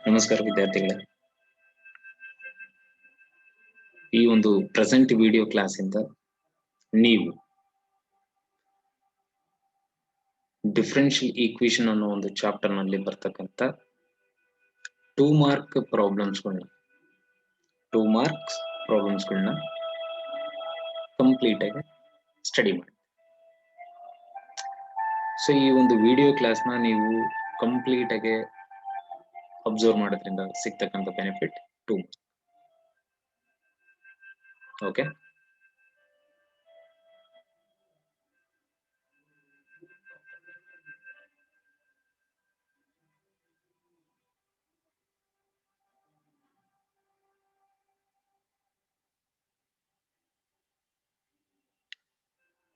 ನಮಸ್ಕಾರ ವಿದ್ಯಾರ್ಥಿಗಳೇ, ಈ ಒಂದು ಪ್ರೆಸೆಂಟ್ ವಿಡಿಯೋ ಕ್ಲಾಸ್ ಇಂದ ನೀವು ಡಿಫರೆನ್ಷಿಯಲ್ ಈಕ್ವೇಶನ್ ಅನ್ನೋ ಒಂದು ಚಾಪ್ಟರ್ ನಲ್ಲಿ ಬರ್ತಕ್ಕಂತ 2 ಮಾರ್ಕ್ ಪ್ರಾಬ್ಲಮ್ಸ್ಗಳನ್ನ ಕಂಪ್ಲೀಟ್ ಆಗಿ ಸ್ಟಡಿ ಮಾಡಿ. ಸೊ ಈ ಒಂದು ವಿಡಿಯೋ ಕ್ಲಾಸ್ ನ ನೀವು ಕಂಪ್ಲೀಟ್ ಆಗಿ ಅಬ್ಸರ್ವ್ ಮಾಡೋದ್ರಿಂದ ಸಿಗ್ತಕ್ಕಂಥ ಬೆನಿಫಿಟ್ 2 ಮಾರ್ಕ್. ಓಕೆ,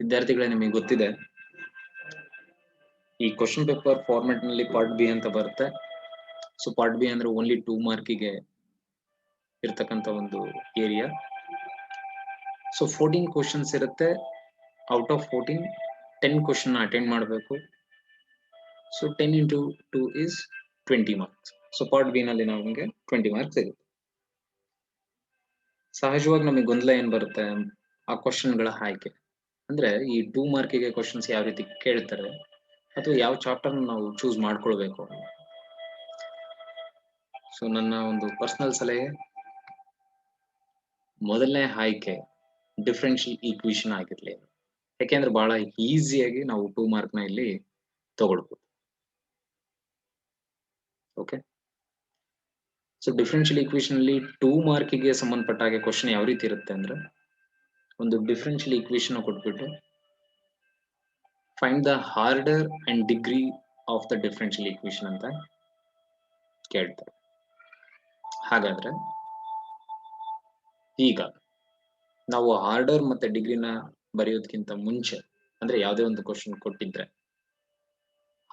ವಿದ್ಯಾರ್ಥಿಗಳೇ, ನಿಮಗೆ ಗೊತ್ತಿದೆ ಈ ಕ್ವಶನ್ ಪೇಪರ್ ಫಾರ್ಮೆಟ್ ನಲ್ಲಿ ಪಾರ್ಟ್ ಬಿ ಅಂತ ಬರುತ್ತೆ. ಸೊ ಪಾರ್ಟ್ ಬಿ ಅಂದ್ರೆ ಓನ್ಲಿ 2 ಮಾರ್ಕಿಗೆ ಇರ್ತಕ್ಕಂಥ ಒಂದು ಏರಿಯಾ. ಸೊ 14 ಕ್ವಶನ್ಸ್ ಇರುತ್ತೆ. ಔಟ್ ಆಫ್ 14 10 ಕ್ವಶನ್ ಅಟೆಂಡ್ ಮಾಡಬೇಕು. So 10 into 2 is 20 marks. So part B ನಲ್ಲಿ ನಮಗೆ 20 ಮಾರ್ಕ್ಸ್ ಸಿಗುತ್ತೆ. ಸಹಜವಾಗಿ ನಮಗೆ ಗೊಂದಲ ಏನ್ ಬರುತ್ತೆ, ಆ ಕ್ವಶನ್ಗಳ ಆಯ್ಕೆ ಅಂದ್ರೆ ಈ 2 ಮಾರ್ಕಿಗೆ ಕ್ವಶನ್ಸ್ ಯಾವ ರೀತಿ ಕೇಳ್ತಾರೆ ಅಥವಾ ಯಾವ ಚಾಪ್ಟರ್ ನಾವು ಚೂಸ್ ಮಾಡ್ಕೊಳ್ಬೇಕು. ಸೊ ನನ್ನ ಒಂದು ಪರ್ಸನಲ್ ಸಲಹೆ, ಮೊದಲನೇ ಆಯ್ಕೆ ಡಿಫರೆನ್ಷಿಯಲ್ ಈಕ್ವೇಶನ್ ಆಗಿರ್ಲಿ, ಯಾಕೆಂದ್ರೆ ಬಹಳ ಈಸಿಯಾಗಿ ನಾವು 2 ಮಾರ್ಕ್ ನ ಇಲ್ಲಿ ತಗೊಳ್ಬಹುದು. ಓಕೆ, ಸೊ ಡಿಫರೆನ್ಷಿಯಲ್ ಈಕ್ವೇಶನ್ ಅಲ್ಲಿ 2 ಮಾರ್ಕಿಗೆ ಸಂಬಂಧಪಟ್ಟ ಹಾಗೆ ಕ್ವಶನ್ ಯಾವ ರೀತಿ ಇರುತ್ತೆ ಅಂದ್ರೆ, ಒಂದು ಡಿಫರೆನ್ಷಿಯಲ್ ಈಕ್ವೇಶನ್ ಕೊಟ್ಬಿಟ್ಟು find the order and degree of the differential equation ಅಂತ ಕೇಳ್ತಾರೆ. ಹಾಗಾದ್ರೆ ಈಗ ನಾವು ಆರ್ಡರ್ ಮತ್ತೆ ಡಿಗ್ರಿನ ಬರೆಯೋದಕ್ಕಿಂತ ಮುಂಚೆ, ಅಂದ್ರೆ ಯಾವುದೇ ಒಂದು ಕ್ವಶನ್ ಕೊಟ್ಟಿದ್ರೆ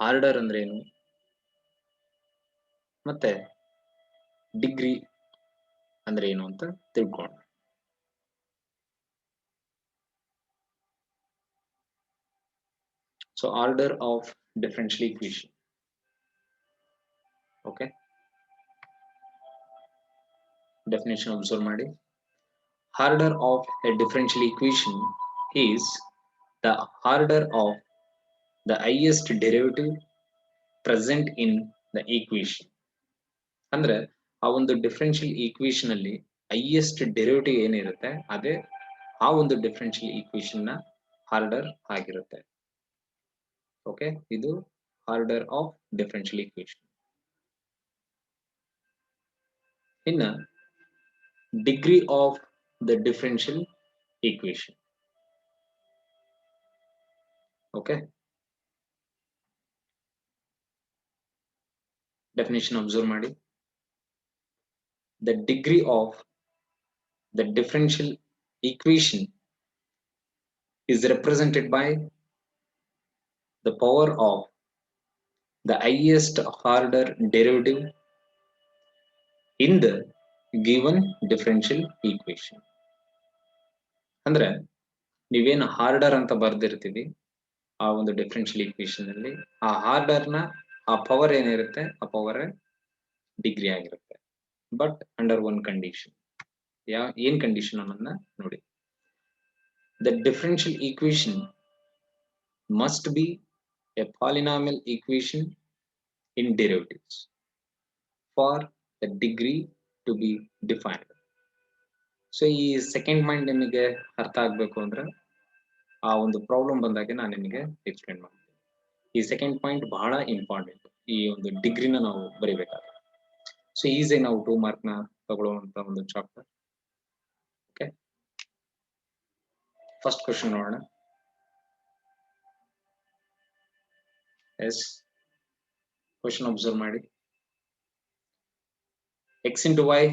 ಆರ್ಡರ್ ಅಂದ್ರೆ ಏನು ಮತ್ತೆ ಡಿಗ್ರಿ ಅಂದ್ರೆ ಏನು ಅಂತ ತಿಳ್ಕೊಳ್ಳೋಣ. So order of differential equation. Okay, definition observe ಮಾಡಿ. Order of a differential equation is the order of the highest derivative present in the equation. ಅಂದ್ರೆ ಆ ಒಂದು ಡಿಫರೆನ್ಷಿಯಲ್ ಈಕ್ವೇಶನ್ ಅಲ್ಲಿ ಹೈಯೆಸ್ಟ್ ಡೆರಿವೇಟಿವ್ ಏನಿರುತ್ತೆ ಅದೇ ಆ ಒಂದು ಡಿಫರೆನ್ಷಿಯಲ್ ಈಕ್ವೇಶನ್ ನ ಆರ್ಡರ್ ಆಗಿರುತ್ತೆ. ಓಕೆ, ಇದು ಆರ್ಡರ್ ಆಫ್ ಡಿಫರೆನ್ಷಿಯಲ್ ಈಕ್ವೇಶನ್. ಇನ್ನ degree of the differential equation. Okay, definition observe ಮಾಡಿ. The degree of the differential equation is represented by the power of the highest order derivative in the given differential equation. ಅಂದ್ರೆ ನೀವೇನು order ಅಂತ ಬರ್ದಿರ್ತೀವಿ ಆ ಒಂದು differential equation ಅಲ್ಲಿ, ಆ order ನ ಆ ಪವರ್ ಏನಿರುತ್ತೆ ಆ ಪವರ್ ಡಿಗ್ರಿ ಆಗಿರುತ್ತೆ. But under one condition. ಏನ್ ಕಂಡೀಷನ್ ಅನ್ನೋದನ್ನ ನೋಡಿ. The differential equation must be a polynomial equation in derivatives for the degree to be defined. So ಈ ಸೆಕೆಂಡ್ ಪಾಯಿಂಟ್ ನಿಮಗೆ ಅರ್ಥ ಆಗ್ಬೇಕು ಅಂದ್ರೆ ಆ ಒಂದು ಪ್ರಾಬ್ಲಮ್ ಬಂದಾಗೆ ನಾನು ನಿಮಗೆ ಎಕ್ಸ್ಪ್ಲೇನ್ ಮಾಡ್ತೀನಿ. ಈ ಸೆಕೆಂಡ್ ಪಾಯಿಂಟ್ ಬಹಳ ಇಂಪಾರ್ಟೆಂಟ್ ಈ ಒಂದು ಡಿಗ್ರಿನ ನಾವು ಬರಿಬೇಕಾದ್ರೆ. ಸೊ ಈಸಿ ನಾವು 2 ಮಾರ್ಕ್ ನ ತಗೊಳ್ಳುವಂತ ಒಂದು ಚಾಪ್ಟರ್. ಓಕೆ, ಫಸ್ಟ್ ಕ್ವಶನ್ ನೋಡೋಣ. ಎಸ್, ಕ್ವಶನ್ ಅಬ್ಸರ್ವ್ ಮಾಡಿ. x into y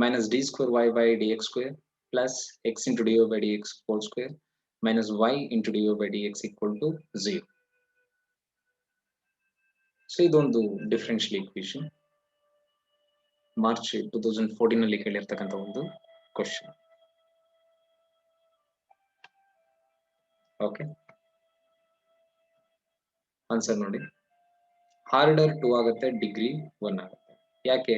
minus d square y by dx square plus x into dy by dx whole square minus y into dy by dx equal to 0. So ಇದೊಂದು differential equation March 2014 ನಲ್ಲಿ ಕೇಳಿರ್ತಕ್ಕಂಥ ಒಂದು question. Okay, answer ನೋಡಿ. Order 2 ಆಗುತ್ತೆ, degree 1 ಆಗುತ್ತೆ. ಯಾಕೆ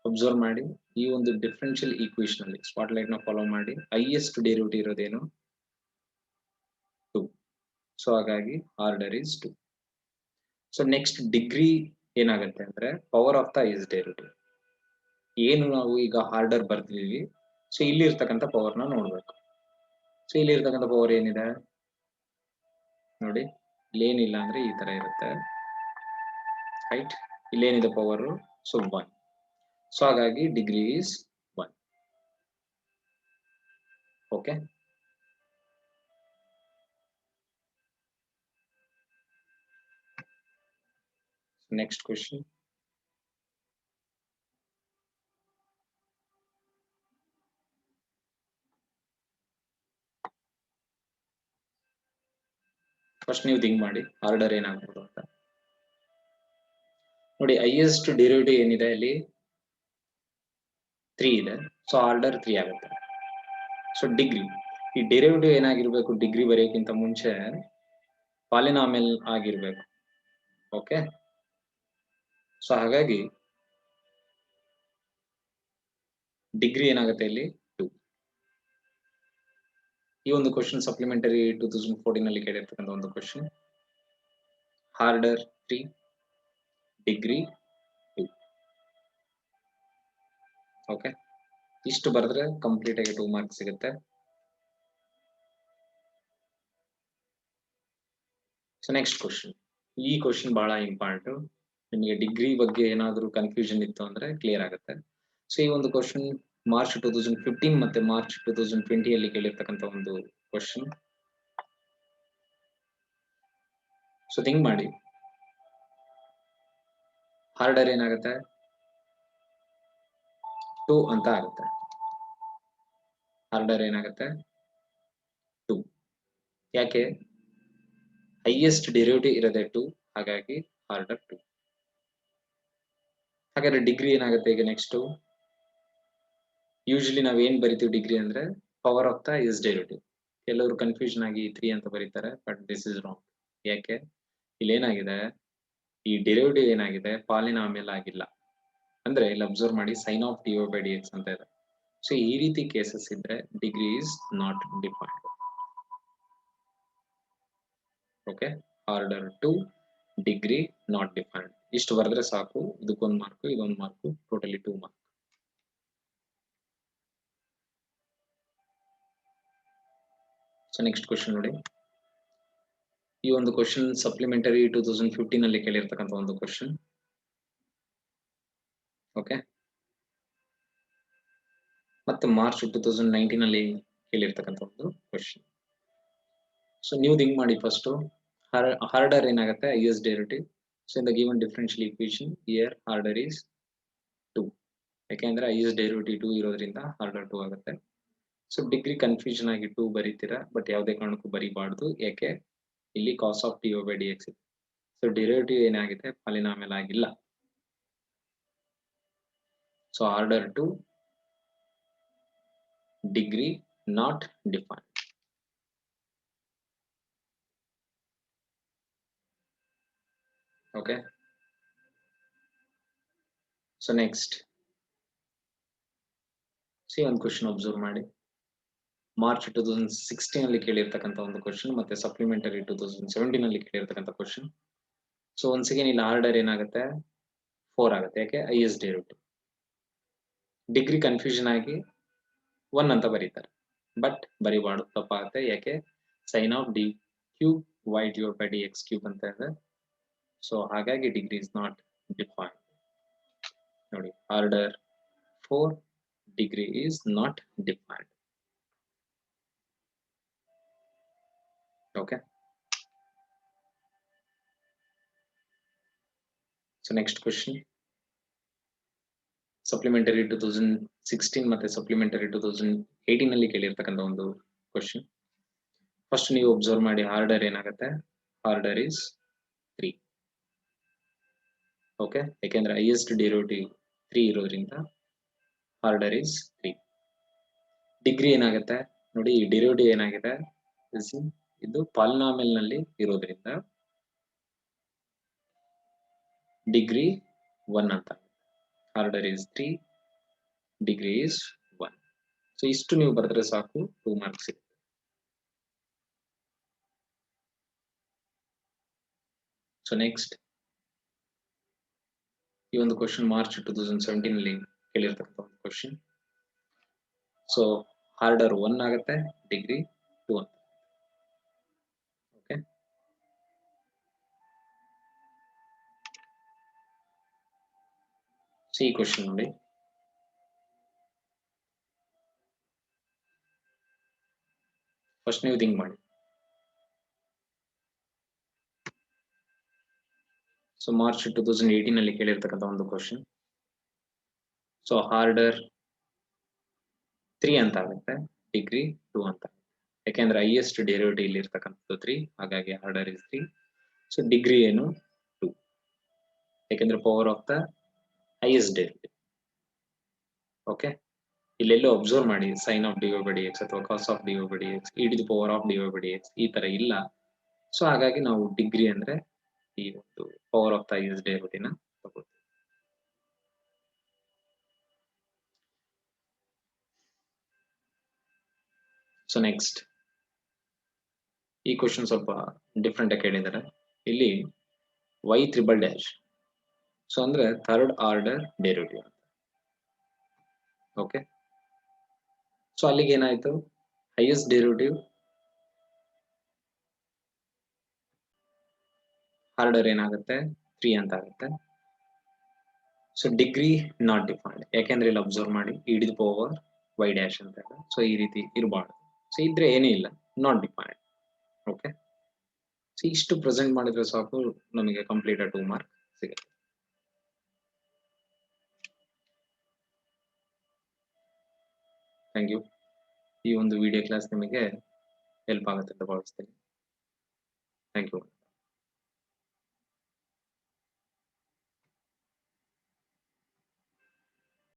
observe ಮಾಡಿ, ಈ ಒಂದು ಡಿಫರೆನ್ಷಿಯಲ್ ಈಕ್ವೇಶನ್ ಅಲ್ಲಿ ಸ್ಪಾಟ್ಲೈಟ್ ನ ಫಾಲೋ ಮಾಡಿ, ಹೈಯೆಸ್ಟ್ ಡೆರಿವೇಟಿವ್ ಇರೋದೇನು 2. ಸೊ ಹಾಗಾಗಿ order is 2. So next degree ಏನಾಗುತ್ತೆ ಅಂದ್ರೆ power of the highest derivative. ಏನು ನಾವು ಈಗ ಆರ್ಡರ್ ಬರ್ತಿದೀವಿ, ಸೊ ಇಲ್ಲಿ ಇರ್ತಕ್ಕಂಥ ಪವರ್ ನ ನೋಡ್ಬೇಕು. ಸೊ ಇಲ್ಲಿ ಇರ್ತಕ್ಕಂಥ ಪವರ್ ಏನಿದೆ ನೋಡಿ, ಇಲ್ಲಿ ಏನಿಲ್ಲ ಅಂದ್ರೆ ಈ ತರ ಇರುತ್ತೆ, ರೈಟ್. ಇಲ್ಲೇನಿದೆ ಪವರ್, ಸೊ 1. ಸೊ ಹಾಗಾಗಿ degree is 1. Okay. Next question. First ನೀವು ಥಿಂಕ್ ಮಾಡಿ ಆರ್ಡರ್ ಏನಾಗ್ಬೋದು ಅಂತ ನೋಡಿ. ಹೈಯೆಸ್ಟ್ ಡೆರಿವೇಟಿವ್ ಏನಿದೆ ಅಲ್ಲಿ 3 ಇದೆ, ಸೊ ಆರ್ಡರ್ 3 ಆಗುತ್ತೆ. ಸೊ ಡಿಗ್ರಿ, ಈ ಡೆರಿವೇಟಿವ್ ಏನಾಗಿರ್ಬೇಕು, ಡಿಗ್ರಿ ಬರೆಯೋಕ್ಕಿಂತ ಮುಂಚೆ ಪಾಲಿನಾಮಿಯಲ್ ಆಗಿರ್ಬೇಕು. ಓಕೆ. ಸೊ ಹಾಗಾಗಿ ಡಿಗ್ರಿ ಏನಾಗುತ್ತೆ ಇಲ್ಲಿ 2. ಈ ಒಂದು ಕ್ವಶನ್ ಸಪ್ಲಿಮೆಂಟರಿ 2014 ನಲ್ಲಿ ಕೇಳಿರ್ತಕ್ಕಂಥ ಒಂದು ಕ್ವಶನ್. Order 3, degree 2. ಓಕೆ. ಇಷ್ಟು ಬರೆದ್ರೆ ಕಂಪ್ಲೀಟ್ ಆಗಿ 2 ಮಾರ್ಕ್ಸ್ ಸಿಗುತ್ತೆ. So next question. ಈ ಕ್ವಶನ್ ಬಹಳ ಇಂಪಾರ್ಟೆಂಟ್. ನಿಮಗೆ ಡಿಗ್ರಿ ಬಗ್ಗೆ ಏನಾದರೂ ಕನ್ಫ್ಯೂಷನ್ ಇತ್ತು ಅಂದ್ರೆ ಕ್ಲಿಯರ್ ಆಗುತ್ತೆ. ಸೊ ಈ ಒಂದು ಕ್ವಶನ್ ಮಾರ್ಚ್ 2015 ಮತ್ತೆ ಮಾರ್ಚ್ 2020 ಅಲ್ಲಿ ಕೇಳಿರ್ತಕ್ಕಂಥ ಒಂದು ಕ್ವಶನ್. ಸೊ ಥಿಂಕ್ ಮಾಡಿ, ಆರ್ಡರ್ ಏನಾಗುತ್ತೆ 2 ಅಂತ ಆಗುತ್ತೆ. ಆರ್ಡರ್ ಏನಾಗುತ್ತೆ 2. ಯಾಕೆ, ಹೈಯೆಸ್ಟ್ ಡೆರಿವೇಟಿವ್ ಇರೋದೇ 2, ಹಾಗಾಗಿ ಆರ್ಡರ್ 2. ಹಾಗಾದ್ರೆ ಡಿಗ್ರಿ ಏನಾಗುತ್ತೆ ಈಗ ನೆಕ್ಸ್ಟ್. ಯೂಶಲಿ ನಾವ್ ಏನ್ ಬರಿತೀವಿ ಡಿಗ್ರಿ ಅಂದ್ರೆ power of the highest derivative. ಕೆಲವರು ಕನ್ಫ್ಯೂಷನ್ ಆಗಿ 3 ಅಂತ ಬರೀತಾರೆ, ಬಟ್ ದಿಸ್ ಇಸ್ ರಾಂಗ್. ಯಾಕೆ, ಇಲ್ಲಿ ಏನಾಗಿದೆ, ಈ ಡೆರಿವೇಟಿವ್ ಏನಾಗಿದೆ ಪಾಲಿನಾಮಿಯಲ್ ಆಗಿಲ್ಲ. ಅಂದ್ರೆ ಇಲ್ಲಿ ಅಬ್ಸರ್ವ್ ಮಾಡಿ, ಸೈನ್ ಆಫ್ dy/dx ಅಂತ ಇದೆ. ಸೊ ಈ ರೀತಿ ಕೇಸಸ್ ಇದ್ರೆ degree is not defined. Okay. Order 2, degree not defined. ಇಷ್ಟು ಬರೆದ್ರೆ ಸಾಕು. ಇದಕ್ಕೊಂದು ಮಾರ್ಕ್, ಇದೊಂದು mark, totally 2 mark. So next question ನೋಡಿ. ಈ ಒಂದು ಕ್ವಶನ್ ಸಪ್ಲಿಮೆಂಟರಿ 2015 ಅಲ್ಲಿ ಕೇಳಿರ್ತಕ್ಕಂಥ ಒಂದು ಕ್ವಶನ್. ಓಕೆ. ಮತ್ತೆ ಮಾರ್ಚ್ 2019 ಅಲ್ಲಿ ಕೇಳಿರ್ತಕ್ಕಂಥ ಒಂದು ಕ್ವಶನ್. ಸೊ ನೀವು ಥಿಂಕ್ ಮಾಡಿ ಫಸ್ಟ್, ಆರ್ಡರ್ ಏನಾಗುತ್ತೆ highest derivative. So in the given differential equation here order is 2. ಯಾಕೆಂದ್ರೆ ಹೈಯೆಸ್ಟ್ ಡೆರಿವೇಟಿವ್ 2 ಇರೋದ್ರಿಂದ ಆರ್ಡರ್ 2 ಆಗುತ್ತೆ. ಸೊ ಡಿಗ್ರಿ ಕನ್ಫ್ಯೂಷನ್ ಆಗಿ 2 ಬರೀತೀರಾ, ಬಟ್ ಯಾವುದೇ ಕಾರಣಕ್ಕೂ ಬರೀಬಾರ್ದು. ಯಾಕೆ, ಇಲ್ಲಿ ಕಾಸ್ ಆಫ್ dy/dx ಇದೆ. ಸೊ ಡೆರಿವೇಟಿವ್ ಏನಾಗಿದೆ ಪಾಲಿನಾಮಿಯಲ್ ಆಗಿಲ್ಲ. So order 2, degree not defined. Okay. So next ಒಂದು ಕ್ವಶನ್ ಅಬ್ಸರ್ವ್ ಮಾಡಿ. ಮಾರ್ಚ್ 2016 ಅಲ್ಲಿ ಕೇಳಿರ್ತಕ್ಕಂಥ ಒಂದು ಕ್ವಶನ್, ಮತ್ತೆ ಸಪ್ಲಿಮೆಂಟರಿ 2017 ಅಲ್ಲಿ ಕೇಳಿರ್ತಕ್ಕಂಥ ಕ್ವಶನ್. ಸೊ ಒನ್ಸ್ ಅಗೇನ್ ಇಲ್ಲಿ ಆರ್ಡರ್ ಏನಾಗುತ್ತೆ 4 ಆಗುತ್ತೆ. ಯಾಕೆ, ಹೈಯೆಸ್ಟ್ ಡೆರಿವೇಟಿವ್. ಡಿಗ್ರಿ ಕನ್ಫ್ಯೂಷನ್ ಆಗಿ 1 ಅಂತ ಬರೀತಾರೆ, ಬಟ್ ಬರಿಬಾರ್ದು, ತಪ್ಪಾಗುತ್ತೆ. ಯಾಕೆ, ಸೈನ್ ಆಫ್ d3y/dx³ ಅಂತ ಇದೆ. ಸೊ ಹಾಗಾಗಿ ಡಿಗ್ರಿ ಇಸ್ ನಾಟ್ ಡಿಫೈನ್ಡ್. ನೋಡಿ, order 4, degree is not defined. Okay. So next question supplementary 2016 ಮತ್ತೆ ಸಪ್ಲಿಮೆಂಟರಿ 2018 ಅಲ್ಲಿ ಕೇಳಿರ್ತಕ್ಕಂಥ ಒಂದು ಕ್ವಶನ್. ಫಸ್ಟ್ ನೀವು ಅಬ್ಸರ್ವ್ ಮಾಡಿ, ಆರ್ಡರ್ ಏನಾಗುತ್ತೆ, ಆರ್ಡರ್ ಈಸ್ 3. ಓಕೆ. ಯಾಕೆಂದ್ರೆ ಹೈಯೆಸ್ಟ್ ಡೆರಿವೇಟಿವ್ 3 ಇರೋದ್ರಿಂದ ಆರ್ಡರ್ ಈಸ್ 3. ಡಿಗ್ರಿ ಏನಾಗುತ್ತೆ ನೋಡಿ, ಈ ಡೆರಿವೇಟಿವ್ ಏನಾಗಿದೆ, ಇದು ಪಾಲಿನಾಮಿಯಲ್ ನಲ್ಲಿ ಇರೋದ್ರಿಂದ ಡಿಗ್ರಿ 1 ಅಂತ. Order is 3, degree is 1. So ಇಷ್ಟು ನೀವು ಬರೆದ್ರೆ ಸಾಕು 2 ಮಾರ್ಕ್ಸ್ ಸಿಗುತ್ತೆ. ಸೊ ನೆಕ್ಸ್ಟ್ ಈ ಒಂದು ಕ್ವಶನ್ ಮಾರ್ಚ್ 2017 ಅಲ್ಲಿ ಕೇಳಿರ್ತಕ್ಕಂಥ ಒಂದು ಕ್ವಶನ್. ಸೊ ಆರ್ಡರ್ 1 ಆಗುತ್ತೆ, ಡಿಗ್ರಿ 2 ಅಂತ. ಓಕೆ, ಸೊ ಈ ಕ್ವಶನ್ ನೋಡಿ, ಫಸ್ಟ್ ನೀವು ಥಿಂಕ್ ಮಾಡಿ. ಸೊ ಮಾರ್ಚ್ 2018 ಅಲ್ಲಿ ಕೇಳಿರ್ತಕ್ಕಂಥ ಒಂದು ಕ್ವಶನ್. ಸೊ ಆರ್ಡರ್ 3 ಅಂತ ಆಗುತ್ತೆ, ಡಿಗ್ರಿ 2 ಅಂತ. ಯಾಕೆಂದ್ರೆ ಹೈಯೆಸ್ಟ್ ಡೆರಿವೇಟಿವ್ ಇಲ್ಲಿ ಇರ್ತಕ್ಕಂಥದ್ದು 3, ಹಾಗಾಗಿ ಆರ್ಡರ್ ಇಸ್ 3. ಸೊ ಡಿಗ್ರಿ ಏನು 2, ಯಾಕೆಂದ್ರೆ power of the highest derivative. Okay, ಇಲ್ಲೆಲ್ಲೋ ಅಬ್ಸರ್ವ್ ಮಾಡಿ, sine of d by d x ಅಥವಾ cos of d by d x, e to the power of d by d x ಈ ತರ ಇಲ್ಲ. So ಹಾಗಾಗಿ ನಾವು ಡಿಗ್ರಿ ಅಂದ್ರೆ ಈ ಒಂದು power of the highest derivative ನ ತಗೊಳ್ತೀವಿ. ಸೊ ನೆಕ್ಸ್ಟ್ ಈ ಕ್ವಶನ್ ಸ್ವಲ್ಪ ಡಿಫ್ರೆಂಟ್ ಆಗಿ ಕೇಳಿದ್ದಾರೆ. ಇಲ್ಲಿ y ಟ್ರಿಬಲ್ ಡ್ಯಾಶ್, ಸೊ ಅಂದ್ರೆ ಥರ್ಡ್ ಆರ್ಡರ್ ಡೆರಿವೇಟಿವ್ ಅಂತ. ಓಕೆ, ಸೊ ಅಲ್ಲಿಗೆ ಏನಾಯ್ತು, ಹೈಯೆಸ್ಟ್ ಡೆರಿವೇಟಿವ್ ಆರ್ಡರ್ ಏನಾಗುತ್ತೆ 3 ಅಂತ ಆಗುತ್ತೆ. ಸೊ ಡಿಗ್ರಿ ನಾಟ್ ಡಿಫೈನ್ಡ್, ಯಾಕೆಂದ್ರೆ ಇಲ್ಲಿ ಅಬ್ಸರ್ವ್ ಮಾಡಿ e to the power y dash ಅಂತ ಇದೆ. ಸೊ ಈ ರೀತಿ ಇರಬಾರ್ದು. ಸೊ ಇದ್ರೆ ಏನೇ ಇಲ್ಲ, ನಾಟ್ ಡಿಫೈನ್ಡ್. ಓಕೆ, ಸೊ ಇಷ್ಟು ಪ್ರೆಸೆಂಟ್ ಮಾಡಿದ್ರೆ ಸಾಕು ನಮಗೆ ಕಂಪ್ಲೀಟ್ 2 ಮಾರ್ಕ್ ಸಿಗುತ್ತೆ. Thank you. ಈ ಒಂದು ವಿಡಿಯೋ ಕ್ಲಾಸ್ ನಿಮಗೆ ಹೆಲ್ಪ್ ಆಗುತ್ತೆ ಅಂತ ಭಾವಿಸ್ತೀನಿ. ಥ್ಯಾಂಕ್ ಯು.